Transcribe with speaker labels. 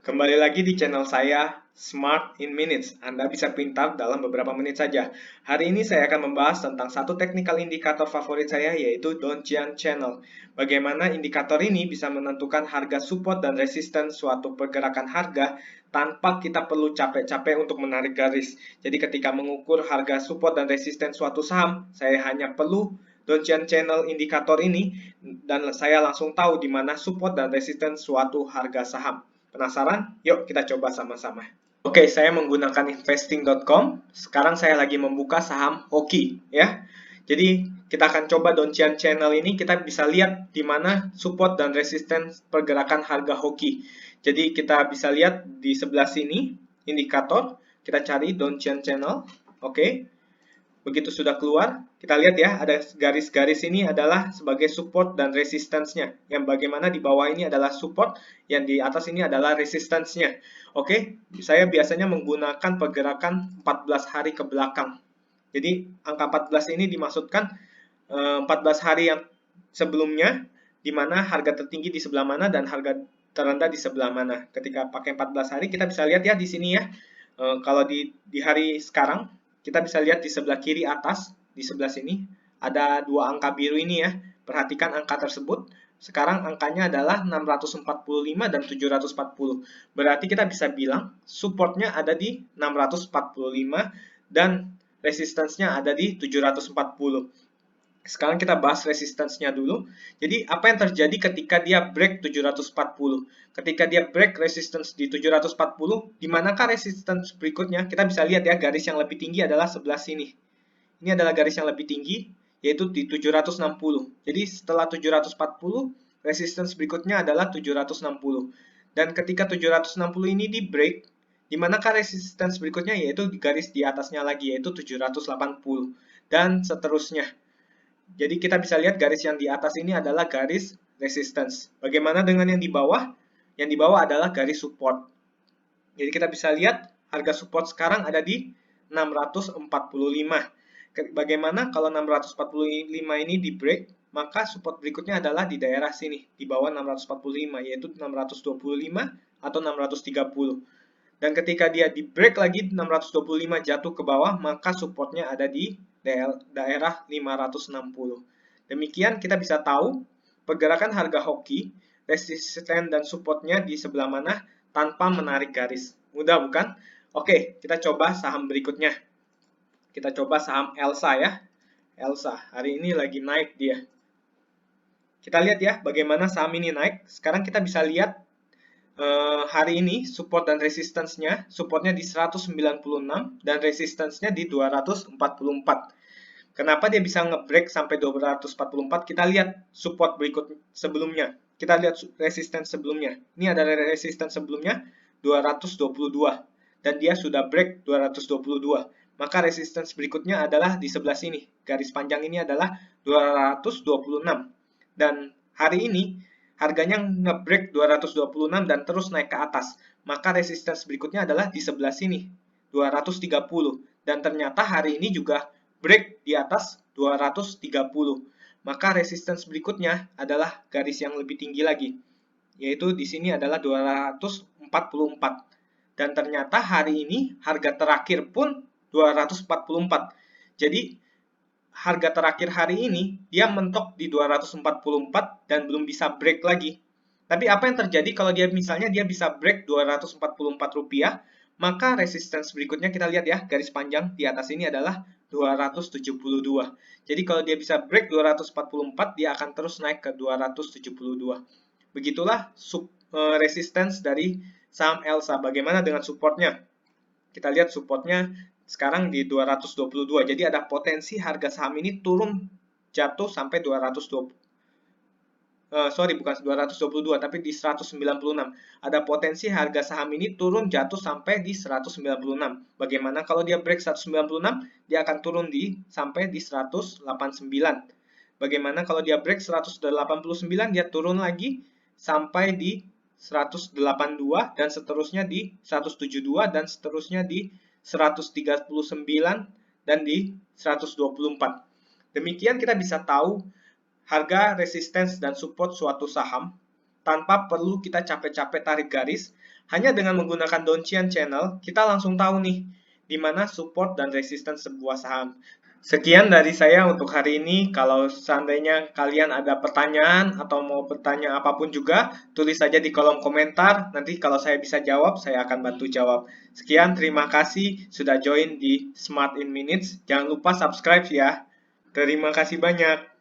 Speaker 1: Kembali lagi di channel saya Smart in Minutes. Anda bisa pintar dalam beberapa menit saja. Hari ini saya akan membahas tentang satu technical indikator favorit saya, yaitu Donchian Channel. Bagaimana indikator ini bisa menentukan harga support dan resistance suatu pergerakan harga tanpa kita perlu capek-capek untuk menarik garis. Jadi ketika mengukur harga support dan resistance suatu saham, saya hanya perlu Donchian Channel indikator ini dan saya langsung tahu di mana support dan resistance suatu harga saham. Penasaran? Yuk kita coba sama-sama. Oke, saya menggunakan investing.com. Sekarang saya lagi membuka saham Hoki, ya. Jadi kita akan coba Donchian Channel ini, kita bisa lihat di mana support dan resistance pergerakan harga Hoki. Jadi kita bisa lihat di sebelah sini indikator, kita cari Donchian Channel. Oke. Begitu sudah keluar, kita lihat ya, ada garis-garis ini adalah sebagai support dan resistance-nya. Yang bagaimana di bawah ini adalah support, yang di atas ini adalah resistance-nya. Oke, saya biasanya menggunakan pergerakan 14 hari ke belakang. Jadi, angka 14 ini dimaksudkan 14 hari yang sebelumnya, di mana harga tertinggi di sebelah mana dan harga terendah di sebelah mana. Ketika pakai 14 hari, kita bisa lihat ya di sini ya. Kalau di hari sekarang, kita bisa lihat di sebelah kiri atas, di sebelah sini, ada dua angka biru ini ya. Perhatikan angka tersebut. Sekarang angkanya adalah 645 dan 740. Berarti kita bisa bilang supportnya ada di 645 dan resistance-nya ada di 740. Sekarang kita bahas resistance-nya dulu. Jadi apa yang terjadi ketika dia break 740? Ketika dia break resistance di 740, di manakah resistance berikutnya? Kita bisa lihat ya, garis yang lebih tinggi adalah sebelah sini. Ini adalah garis yang lebih tinggi, yaitu di 760. Jadi setelah 740, resistance berikutnya adalah 760. Dan ketika 760 ini di break, di manakah resistance berikutnya? Yaitu di garis di atasnya lagi, yaitu 780. Dan seterusnya. Jadi kita bisa lihat garis yang di atas ini adalah garis resistance. Bagaimana dengan yang di bawah? Yang di bawah adalah garis support. Jadi kita bisa lihat harga support sekarang ada di 645. Bagaimana kalau 645 ini di break, maka support berikutnya adalah di daerah sini, di bawah 645, yaitu 625 atau 630. Dan ketika dia di break lagi 625 jatuh ke bawah, maka supportnya ada di daerah 560. Demikian kita bisa tahu pergerakan harga Hoki, resisten dan supportnya di sebelah mana tanpa menarik garis. Mudah bukan? Oke, kita coba saham berikutnya. Kita coba saham Elsa ya. Elsa, hari ini lagi naik dia. Kita lihat ya bagaimana saham ini naik. Sekarang kita bisa lihat hari ini support dan resistance-nya, supportnya di 196 dan resistance-nya di 244. Kenapa dia bisa nge-break sampai 244? Kita lihat support berikut sebelumnya. Kita lihat resistance sebelumnya. Ini ada resistance sebelumnya 222 dan dia sudah break 222. Maka resistance berikutnya adalah di sebelah sini. Garis panjang ini adalah 226. Dan hari ini harganya nge-break 226 dan terus naik ke atas. Maka resistance berikutnya adalah di sebelah sini, 230. Dan ternyata hari ini juga break di atas 230. Maka resistance berikutnya adalah garis yang lebih tinggi lagi, yaitu di sini adalah 244. Dan ternyata hari ini harga terakhir pun 244. Jadi harga terakhir hari ini dia mentok di 244 dan belum bisa break lagi. Tapi apa yang terjadi kalau dia misalnya dia bisa break 244 rupiah, maka resistance berikutnya kita lihat ya, garis panjang di atas ini adalah 272. Jadi kalau dia bisa break 244, dia akan terus naik ke 272. Begitulah resistance dari saham Elsa. Bagaimana dengan supportnya? Kita lihat supportnya sekarang di 222. Jadi ada potensi harga saham ini turun jatuh sampai 220. Bukan 222 tapi di 196. Ada potensi harga saham ini turun jatuh sampai di 196. Bagaimana kalau dia break 196? Dia akan turun sampai di 189. Bagaimana kalau dia break 189? Dia turun lagi sampai di 182 dan seterusnya di 172 dan seterusnya di 139 dan di 124. Demikian kita bisa tahu harga resistance dan support suatu saham tanpa perlu kita capek-capek tarik garis Hanya dengan menggunakan Donchian Channel, kita langsung tahu nih, di mana support dan resistance sebuah saham. Sekian dari saya untuk hari ini. Kalau seandainya kalian ada pertanyaan atau mau bertanya apapun juga, tulis saja di kolom komentar. Nanti kalau saya bisa jawab, saya akan bantu jawab. Sekian, terima kasih sudah join di Smart in Minutes. Jangan lupa subscribe ya. Terima kasih banyak.